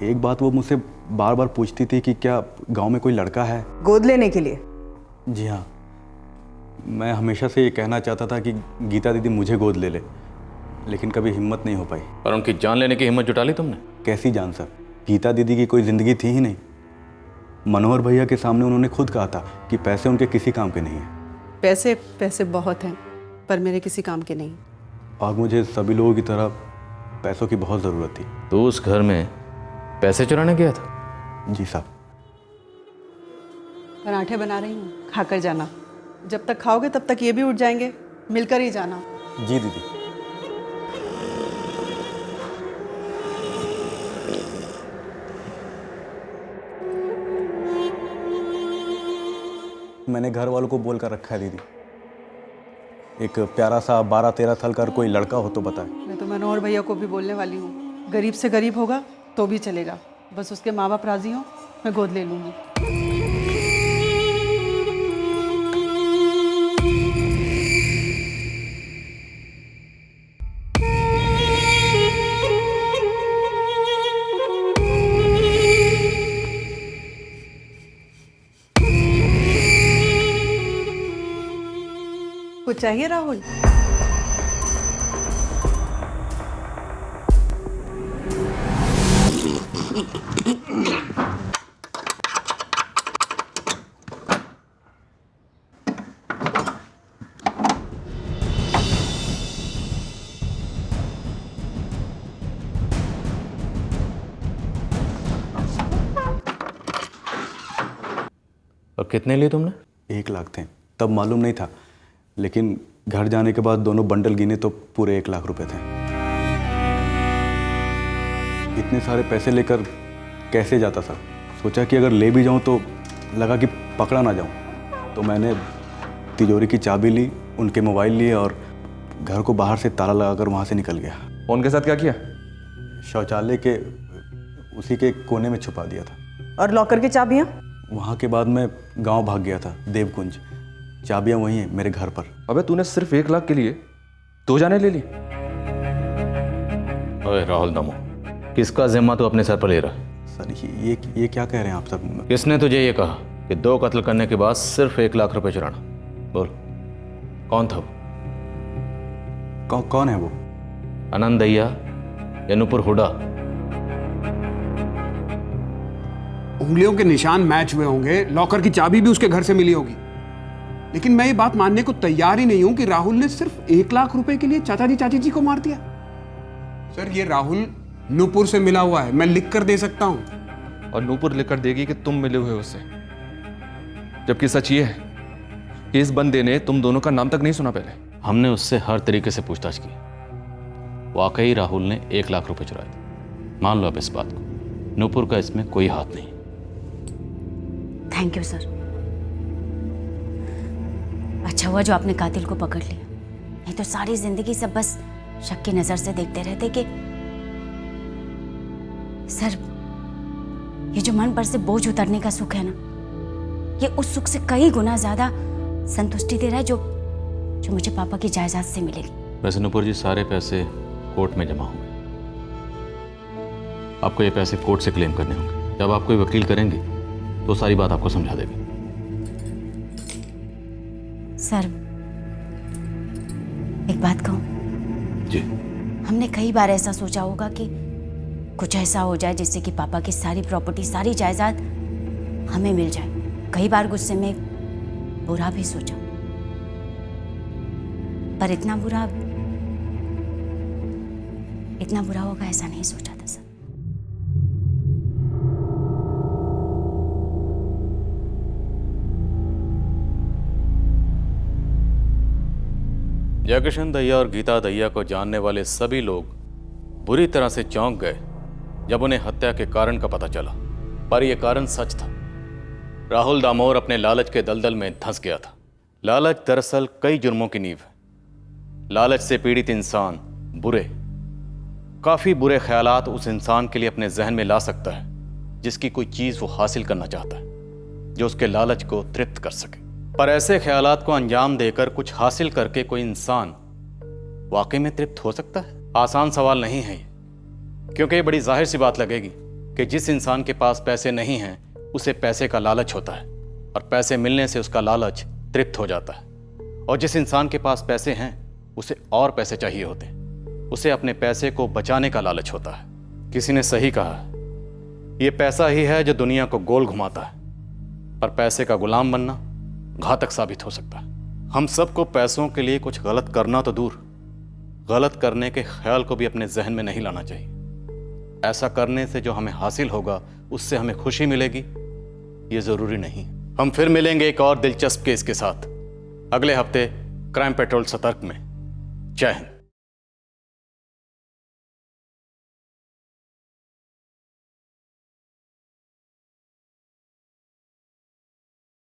एक बात वो मुझसे बार बार पूछती थी कि क्या गांव में कोई लड़का है गोद लेने के लिए। जी हाँ, मैं हमेशा से ये कहना चाहता था कि गीता दीदी मुझे गोद ले ले, लेकिन कभी हिम्मत नहीं हो पाई। और उनकी जान लेने की हिम्मत जुटा ली तुमने? कैसी जान सर, गीता दीदी की कोई ज़िंदगी थी ही नहीं। मनोहर भैया के सामने उन्होंने खुद कहा था कि पैसे उनके किसी काम के नहीं हैं। पैसे पैसे बहुत हैं, पर मेरे किसी काम के नहीं। और मुझे सभी लोगों की तरह पैसों की बहुत ज़रूरत थी। तो उस घर में पैसे चुराने गया था? जी साहब। पराठे बना रही हूँ, खाकर जाना। जब तक खाओगे तब तक ये भी उठ जाएंगे, मिलकर ही जाना। जी दीदी। मैंने घर वालों को बोल कर रखा है दीदी, एक प्यारा सा 12-13 साल का कोई लड़का हो तो बताए। मैं तो मनोहर भैया को भी बोलने वाली हूँ, गरीब से गरीब होगा तो भी चलेगा, बस उसके माँ बाप राजी हो, मैं गोद ले लूँगी। कुछ चाहिए राहुल? और कितने लिए तुमने? 1 लाख थे, तब मालूम नहीं था, लेकिन घर जाने के बाद दोनों बंडल गिने तो पूरे 1 लाख रुपए थे। इतने सारे पैसे लेकर कैसे जाता सर? सोचा कि अगर ले भी जाऊं तो लगा कि पकड़ा ना जाऊं, तो मैंने तिजोरी की चाबी ली, उनके मोबाइल लिए और घर को बाहर से ताला लगाकर वहां से निकल गया। फोन के साथ क्या किया? शौचालय के उसी के कोने में छुपा दिया था। और लॉकर की चाबियां? वहाँ के बाद मैं गांव भाग गया था, देवकुंज। चाबियां वही हैं मेरे घर पर। अबे तूने सिर्फ 1 लाख के लिए 2 जाने ले ली? ओए राहुल दामो, किसका जिम्मा तू अपने सर पर ले रहा है? सर ये क्या कह रहे हैं आप सब? किसने तुझे ये कहा कि 2 कत्ल करने के बाद सिर्फ 1 लाख रुपए चुराना? बोल, कौन था वो? कौन है वो? आनंद दैया या नुपुर हुडा? उंगलियों के निशान मैच हुए होंगे, लॉकर की चाबी भी उसके घर से मिली होगी, लेकिन मैं ये बात मानने को तैयार ही नहीं हूं कि राहुल ने सिर्फ 1 लाख रुपए के लिए चाचा जी चाची जी को मार दिया। सर ये राहुल नूपुर से मिला हुआ है, मैं लिख कर दे सकता हूं। और नूपुर लिख कर देगी कि तुम मिले हुए उससे, जबकि सच ये है कि इस बंदे ने तुम दोनों का नाम तक नहीं सुना पहले। हमने उससे हर तरीके से पूछताछ की, वाकई राहुल ने 1 लाख रुपए चुराए थे। मान लो अब इस बात को, नूपुर का इसमें कोई हाथ नहीं। थैंक यू सर, अच्छा हुआ जो आपने कातिल को पकड़ लिया, नहीं तो सारी जिंदगी सब बस शक की नजर से देखते रहते कि सर ये जो मन पर से बोझ उतरने का सुख है ना, ये उस सुख से कई गुना ज्यादा संतुष्टि दे रहा है जो मुझे पापा की जायदाद से मिलेगी। वैसे नूपुर जी, सारे पैसे कोर्ट में जमा होंगे, आपको ये पैसे कोर्ट से क्लेम करने होंगे। जब आप कोई वकील करेंगे तो सारी बात आपको समझा देगी। सर एक बात कहूं? जी। हमने कई बार ऐसा सोचा होगा कि कुछ ऐसा हो जाए जिससे कि पापा की सारी प्रॉपर्टी, सारी जायदाद हमें मिल जाए। कई बार गुस्से में बुरा भी सोचा, पर इतना बुरा होगा ऐसा नहीं सोचा था सर। जयकिशन दैया और गीता दैया को जानने वाले सभी लोग बुरी तरह से चौंक गए जब उन्हें हत्या के कारण का पता चला, पर यह कारण सच था। राहुल दामोर अपने लालच के दलदल में धंस गया था। लालच दरअसल कई जुर्मों की नींव है। लालच से पीड़ित इंसान बुरे काफ़ी बुरे ख्यालात उस इंसान के लिए अपने जहन में ला सकता है जिसकी कोई चीज़ वो हासिल करना चाहता है, जो उसके लालच को तृप्त कर सके। पर ऐसे ख्यालात को अंजाम देकर कुछ हासिल करके कोई इंसान वाकई में तृप्त हो सकता है? आसान सवाल नहीं है ये, क्योंकि ये बड़ी जाहिर सी बात लगेगी कि जिस इंसान के पास पैसे नहीं हैं उसे पैसे का लालच होता है, और पैसे मिलने से उसका लालच तृप्त हो जाता है। और जिस इंसान के पास पैसे हैं उसे और पैसे चाहिए होते हैं, उसे अपने पैसे को बचाने का लालच होता है। किसी ने सही कहा है, ये पैसा ही है जो दुनिया को गोल घुमाता है, पर पैसे का गुलाम बनना घातक साबित हो सकता है। हम सबको पैसों के लिए कुछ गलत करना तो दूर, गलत करने के ख्याल को भी अपने जहन में नहीं लाना चाहिए। ऐसा करने से जो हमें हासिल होगा उससे हमें खुशी मिलेगी, ये जरूरी नहीं। हम फिर मिलेंगे एक और दिलचस्प केस के साथ अगले हफ्ते क्राइम पेट्रोल सतर्क में। जय हिंद।